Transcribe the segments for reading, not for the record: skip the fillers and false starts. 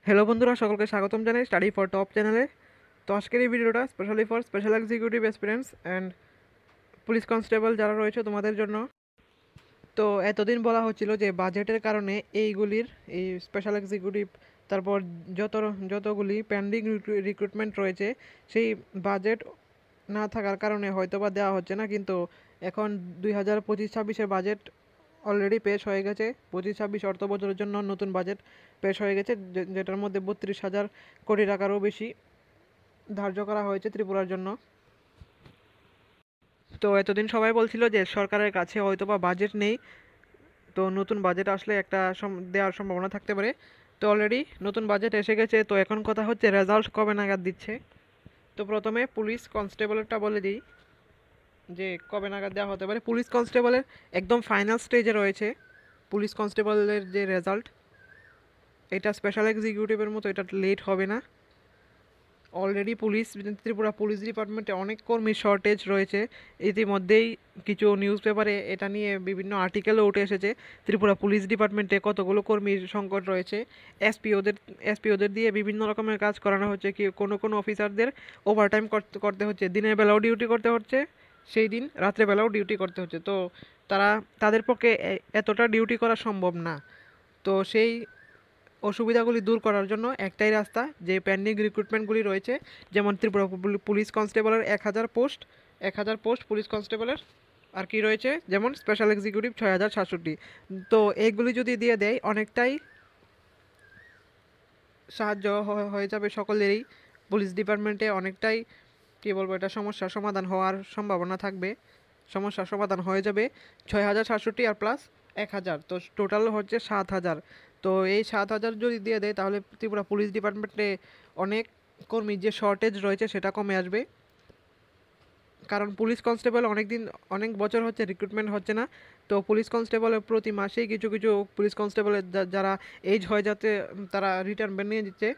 Hello বন্ধুরা, সকলকে স্বাগতম জানাই স্টাডি ফর টপ চ্যানেলে। তো আজকের এই ভিডিওটা specially for special executive experience and police constable যারা রয়েছে তোমাদের জন্য। তো এতদিন বলা হচ্ছিল যে বাজেটের কারণে এইগুলির এই স্পেশাল এক্সিকিউটিভ, তারপর যত যতগুলি পেন্ডিং রিক্রুটমেন্ট রয়েছে সেই বাজেট না থাকার কারণে হয়তো বা দেওয়া হচ্ছে না, কিন্তু এখন 2025-26-এর বাজেট অলরেডি পেশ হয়ে গেছে। 25-26 অর্থ বছরের জন্য নতুন বাজেট পেশ হয়ে গেছে, যেটার মধ্যে 32,000 কোটি টাকারও বেশি ধার্য করা হয়েছে ত্রিপুরার জন্য। তো এতদিন সবাই বলছিল যে সরকারের কাছে হয়তো বা বাজেট নেই, তো নতুন বাজেট আসলে একটা দেওয়ার সম্ভাবনা থাকতে পারে। তো অলরেডি নতুন বাজেট এসে গেছে, তো এখন কথা হচ্ছে রেজাল্ট কবে নাগাদ দিচ্ছে। তো প্রথমে পুলিশ কনস্টেবলেরটা বলে দিই যে কবে নাগাদ দেওয়া হতে পারে। পুলিশ কনস্টেবলের একদম ফাইনাল স্টেজে রয়েছে পুলিশ কনস্টেবলের যে রেজাল্ট, এটা স্পেশাল এক্সিকিউটিভের মতো এটা লেট হবে না। অলরেডি ত্রিপুরা পুলিশ ডিপার্টমেন্টে অনেক কর্মী শর্টেজ রয়েছে। ইতিমধ্যেই কিছু নিউজ পেপারে এটা নিয়ে বিভিন্ন আর্টিকেলও উঠে এসেছে। ত্রিপুরা পুলিশ ডিপার্টমেন্টে কতগুলো কর্মীর সংকট রয়েছে। এসপিওদের দিয়ে বিভিন্ন রকমের কাজ করানো হচ্ছে, কি কোনো কোনো অফিসারদের ওভারটাইম করতে হচ্ছে, দিনের বেলাও ডিউটি করতে হচ্ছে, সেই দিন রাত্রেবেলাও ডিউটি করতে হচ্ছে। তো তারা তাদের পক্ষে এতটা ডিউটি করা সম্ভব না। তো সেই অসুবিধাগুলি দূর করার জন্য একটাই রাস্তা, যে পেন্ডিং রিক্রুটমেন্টগুলি রয়েছে, যেমন ত্রিপুরা পুলিশ কনস্টেবলের 1,000 পোস্ট পুলিশ কনস্টেবলের, আর কি রয়েছে যেমন স্পেশাল এক্সিকিউটিভ 6,067। তো এইগুলি যদি দিয়ে দেয় অনেকটাই সাহায্য হয়ে যাবে সকলেরই। পুলিশ ডিপার্টমেন্টে অনেকটাই কী বলবো, এটা সমস্যার সমাধান হওয়ার সম্ভাবনা থাকবে, সমস্যার সমাধান হয়ে যাবে। 6,067 আর প্লাস 1,000, তো টোটাল হচ্ছে 7,000। তো এই 7,000 যদি দিয়ে দেয় তাহলে ত্রিপুরা পুলিশ ডিপার্টমেন্টে অনেক কর্মীর যে শর্টেজ রয়েছে সেটা কমে আসবে। কারণ পুলিশ কনস্টেবল অনেক বছর হচ্ছে রিক্রুটমেন্ট হচ্ছে না। তো পুলিশ কনস্টেবলের প্রতি মাসেই কিছু কিছু পুলিশ কনস্টেবলের যারা এজ হয়ে যাতে তারা রিটায়ারমেন্ট নিয়ে দিচ্ছে,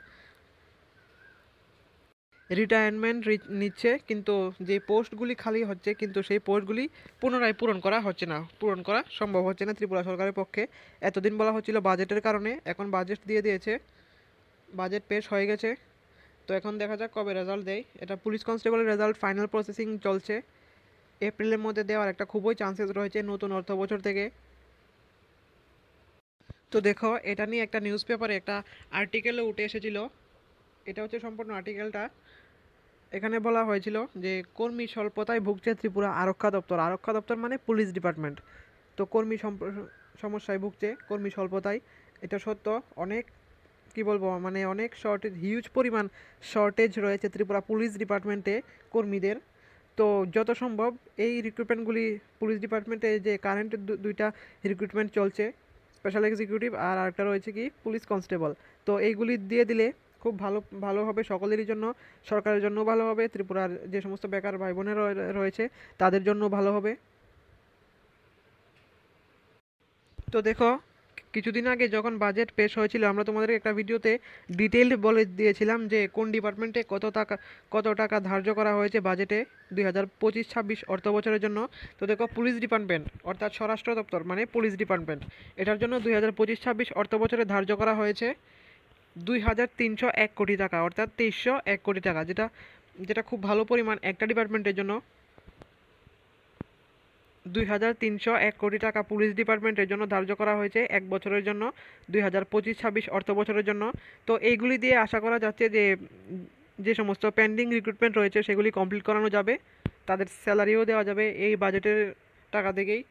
রিটায়ারমেন্ট নিচ্ছে, কিন্তু যে পোস্টগুলি খালি হচ্ছে কিন্তু সেই পোস্টগুলি পুনরায় পূরণ করা সম্ভব হচ্ছে না ত্রিপুরা সরকারের পক্ষে। এতদিন বলা হচ্ছিল বাজেটের কারণে, এখন বাজেট দিয়ে দিয়েছে, বাজেট পেশ হয়ে গেছে। তো এখন দেখা যাক কবে রেজাল্ট দেয়। এটা পুলিশ কনস্টেবলের রেজাল্ট ফাইনাল প্রসেসিং চলছে, এপ্রিলের মধ্যে দেওয়ার একটা খুবই চান্সেস রয়েছে নতুন অর্থ বছর থেকে। তো দেখো, এটা নিয়ে একটা নিউজ পেপারে একটা আর্টিকেলও উঠে এসেছিল, এটা হচ্ছে সম্পূর্ণ আর্টিকেলটা। এখানে বলা হয়েছিল যে কর্মী স্বল্পতায় ভুগছে ত্রিপুরা আরক্ষা দপ্তর মানে পুলিশ ডিপার্টমেন্ট। তো সমস্যায় ভুগছে, কর্মী স্বল্পতায়, এটা সত্য। অনেক কি বলবো, মানে অনেক শর্টেজ, হিউজ পরিমাণ শর্টেজ রয়েছে ত্রিপুরা পুলিশ ডিপার্টমেন্টে কর্মীদের। তো যত সম্ভব এই রিক্রুটমেন্টগুলি পুলিশ ডিপার্টমেন্টে, যে কারেন্ট দুইটা রিক্রুটমেন্ট চলছে, স্পেশাল এক্সিকিউটিভ আর একটা রয়েছে কি পুলিশ কনস্টেবল, তো এইগুলি দিয়ে দিলে খুব ভালো হবে সকলেরই জন্য। সরকারের জন্য ভালো হবে, ত্রিপুরার যে সমস্ত বেকার ভাই বোনেরা রয়েছে তাদের জন্য ভালো হবে। তো দেখো, কিছুদিন আগে যখন বাজেট পেশ হয়েছিল আমরা তোমাদের একটা ভিডিওতে ডিটেইলড বলে দিয়েছিলাম যে কোন ডিপার্টমেন্টে কত টাকা ধার্য করা হয়েছে বাজেটে 2025-26 অর্থ বছরের জন্য। তো দেখো, পুলিশ ডিপার্টমেন্ট অর্থাৎ স্বরাষ্ট্র দপ্তর মানে পুলিশ ডিপার্টমেন্ট, এটার জন্য 2025-26 অর্থ বছরে ধার্য করা হয়েছে 2,301 কোটি টাকা, অর্থাৎ 2,301 কোটি টাকা, যেটা যেটা খুব ভালো পরিমাণ একটা ডিপার্টমেন্টের জন্য। 2,301 কোটি টাকা পুলিশ ডিপার্টমেন্টের জন্য ধার্য করা হয়েছে এক বছরের জন্য, 2025-26 অর্থ বছরের জন্য। তো এইগুলি দিয়ে আশা করা যাচ্ছে যে যে সমস্ত পেন্ডিং রিক্রুটমেন্ট রয়েছে সেগুলি কমপ্লিট করানো যাবে, তাদের স্যালারিও দেওয়া যাবে এই বাজেটের টাকা থেকেই।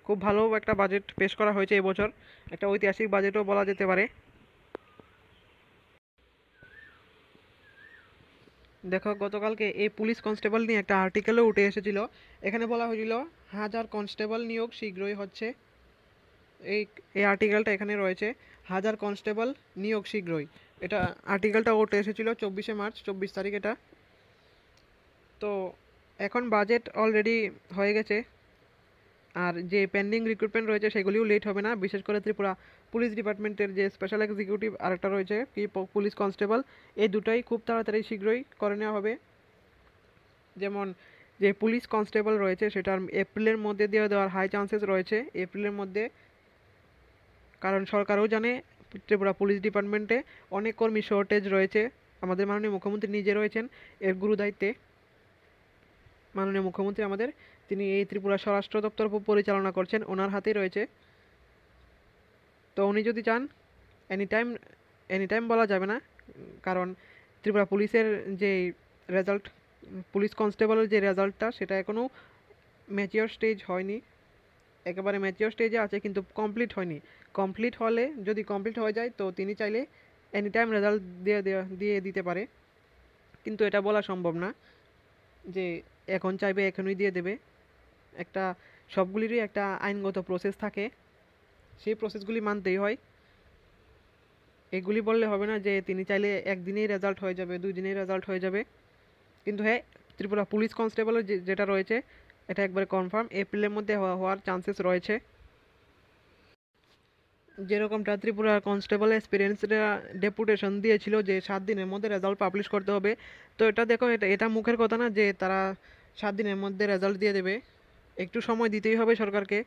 খুব ভালো একটা বাজেট পেশ করা হয়েছে এবছর, একটা ঐতিহাসিক বাজেটও বলা যেতে পারে। দেখো, গতকালকে এই পুলিশ কনস্টেবল নিয়ে একটা আর্টিকেলও উঠে এসেছিল। এখানে বলা হয়েছিল 1,000 কনস্টেবল নিয়োগ শীঘ্রই হচ্ছে। এই এই আর্টিকেলটা এখানে রয়েছে, 1,000 কনস্টেবল নিয়োগ শীঘ্রই। এটা আর্টিকেলটা উঠে এসেছিল 24শে মার্চ, 24 তারিখ এটা। তো এখন বাজেট অলরেডি হয়ে গেছে, আর যে পেন্ডিং রিক্রুটমেন্ট রয়েছে সেগুলিও লেট হবে না। বিশেষ করে ত্রিপুরা পুলিশ ডিপার্টমেন্টের যে স্পেশাল এক্সিকিউটিভ আর একটা রয়েছে কি পুলিশ কনস্টেবল, এই দুটাই খুব তাড়াতাড়ি শীঘ্রই করে নেওয়া হবে। যেমন যে পুলিশ কনস্টেবল রয়েছে সেটার এপ্রিলের মধ্যে দিয়ে দেওয়ার হাই চান্সেস রয়েছে, এপ্রিলের মধ্যে। কারণ সরকারও জানে ত্রিপুরা পুলিশ ডিপার্টমেন্টে অনেক কর্মী শর্টেজ রয়েছে। আমাদের মাননীয় মুখ্যমন্ত্রী নিজে রয়েছেন এর গুরুদায়িত্বে। মাননীয় মুখ্যমন্ত্রী আমাদের, তিনি এই ত্রিপুরা স্বরাষ্ট্র দপ্তর পরিচালনা করছেন, ওনার হাতেই রয়েছে। তো উনি যদি চান এনি টাইম, এনি টাইম বলা যাবে না, কারণ ত্রিপুরা পুলিশের যে রেজাল্ট, পুলিশ কনস্টেবলের যে রেজাল্টটা, সেটা এখনও ম্যাচিওর স্টেজ হয়নি। একেবারে ম্যাচিওর স্টেজে আছে কিন্তু কমপ্লিট হয়নি। কমপ্লিট হলে, যদি কমপ্লিট হয়ে যায়, তো তিনি চাইলে এনি টাইম রেজাল্ট দিয়ে দিতে পারে। কিন্তু এটা বলা সম্ভব না যে এখন চাইবে এখনই দিয়ে দেবে। একটা সবগুলিরই একটা আইনগত প্রসেস থাকে, সেই প্রসেসগুলি মানতেই হয়। এগুলি বললে হবে না যে তিনি চাইলে একদিনেই রেজাল্ট হয়ে যাবে, 2 দিনেই রেজাল্ট হয়ে যাবে। কিন্তু হ্যাঁ, ত্রিপুরা পুলিশ কনস্টেবলের যেটা রয়েছে, এটা একবারে কনফার্ম এপ্রিলের মধ্যে হওয়ার চান্সেস রয়েছে। যেরকমটা ত্রিপুরা কনস্টেবল এক্সপিরিয়েন্সরা ডেপুটেশন দিয়েছিল যে 7 দিনের মধ্যে রেজাল্ট পাবলিশ করতে হবে, তো এটা দেখো, এটা মুখের কথা না যে তারা 7 দিনের মধ্যে রেজাল্ট দিয়ে দেবে। একটু সময় দিতেই হবে সরকারকে,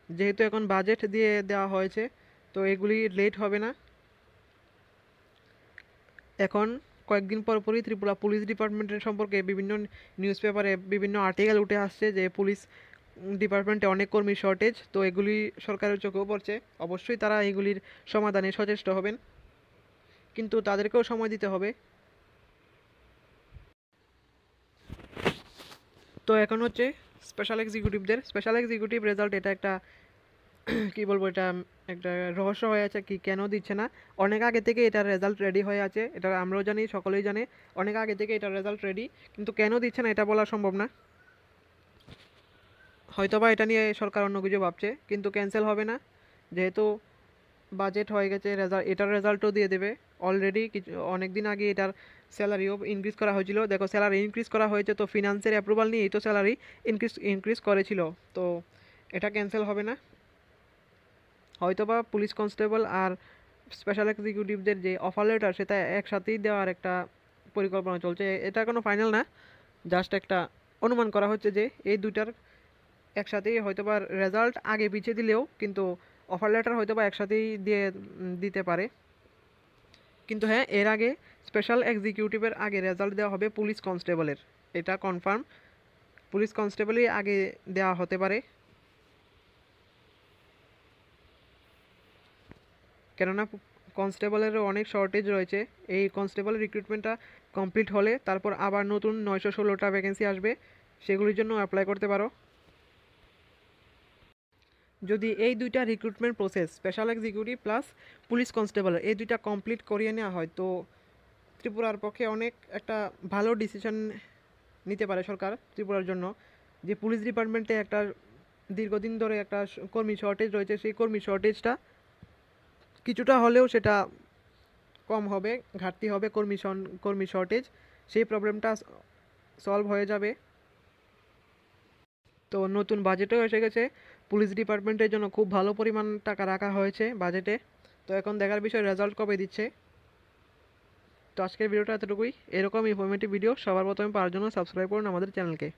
যেহেতু এখন বাজেট দিয়ে দেওয়া হয়েছে, তো এগুলি লেট হবে না। এখন কয়েকদিন পর পরই ত্রিপুরা পুলিশ ডিপার্টমেন্টের সম্পর্কে বিভিন্ন নিউজ পেপারে বিভিন্ন আর্টিকেল উঠে আসছে যে পুলিশ ডিপার্টমেন্টে অনেক কর্মী শর্টেজ। তো এগুলি সরকারের চোখেও পড়ছে, অবশ্যই তারা এগুলির সমাধানে সচেষ্ট হবেন, কিন্তু তাদেরকেও সময় দিতে হবে। তো এখন হচ্ছে স্পেশাল এক্সিকিউটিভ রেজাল্ট, এটা একটা কি বলবো, এটা একটা রহস্য হয়ে আছে কি কেন দিচ্ছে না। অনেক আগে থেকে এটার রেজাল্ট রেডি হয়ে আছে, এটা আমরাও জানি, সকলেই জানে, অনেক আগে থেকে এটার রেজাল্ট রেডি, কিন্তু কেন দিচ্ছে না এটা বলা সম্ভব না। হয়তোবা এটা নিয়ে সরকার অন্য কিছু ভাবছে, কিন্তু ক্যান্সেল হবে না, যেহেতু বাজেট হয়ে গেছে, এটার রেজাল্টও দিয়ে দেবে। অলরেডি অনেক দিন আগে এটার স্যালারিও ইনক্রিজ করা হয়েছিল। দেখো, স্যালারি ইনক্রিজ করা হয়েছে, তো ফিনান্সের অ্যাপ্রুভাল নিয়েই তো স্যালারি ইনক্রিজ করেছিল, তো এটা ক্যান্সেল হবে না। হয়তোবা পুলিশ কনস্টেবল আর স্পেশাল এক্সিকিউটিভদের যে অফার লেটার, সেটা একসাথেই দেওয়ার একটা পরিকল্পনা চলছে। এটা কোনো ফাইনাল না, জাস্ট একটা অনুমান করা হচ্ছে যে এই দুইটার একসাথেই হয়তোবা রেজাল্ট আগে পিছিয়ে দিলেও, কিন্তু অফার লেটার হয়তোবা একসাথেই দিতে পারে। কিন্তু হ্যাঁ, এর আগে স্পেশাল এক্সিকিউটিভের আগে রেজাল্ট দেওয়া হবে পুলিশ কনস্টেবলের, এটা কনফার্ম। পুলিশ কনস্টেবলই আগে দেওয়া হতে পারে, কেননা কনস্টেবলেরও অনেক শর্টেজ রয়েছে। এই কনস্টেবলের রিক্রুটমেন্টটা কমপ্লিট হলে তারপর আবার নতুন 916টা ভ্যাকেন্সি আসবে, সেগুলির জন্য অ্যাপ্লাই করতে পারো। যদি এই দুইটা recruitment process, special executive plus police constable, এই দুইটা কমপ্লিট করিয়ে নেওয়া হয়, তো ত্রিপুরার পক্ষে অনেক একটা ভালো ডিসিশন নিতে পারে সরকার ত্রিপুরার জন্য। যে পুলিশ ডিপার্টমেন্টে একটা দীর্ঘদিন ধরে একটা কর্মী শর্টেজ রয়েছে, সেই কর্মী শর্টেজটা কিছুটা হলেও সেটা কম হবে, ঘাটতি হবে কর্মী শর্টেজ, সেই প্রবলেমটা সলভ হয়ে যাবে। তো নতুন বাজেটও এসে গেছে, পুলিশ ডিপার্টমেন্টের জন্য খুব ভালো পরিমাণ টাকা রাখা হয়েছে বাজেটে। তো এখন দেখার বিষয় রেজাল্ট কবে দিচ্ছে। তো আজকের ভিডিওটা এতটুকুই। এরকম ইনফরমেটিভ ভিডিও সবার প্রথমে পাওয়ার জন্য সাবস্ক্রাইব করুন আমাদের চ্যানেলকে।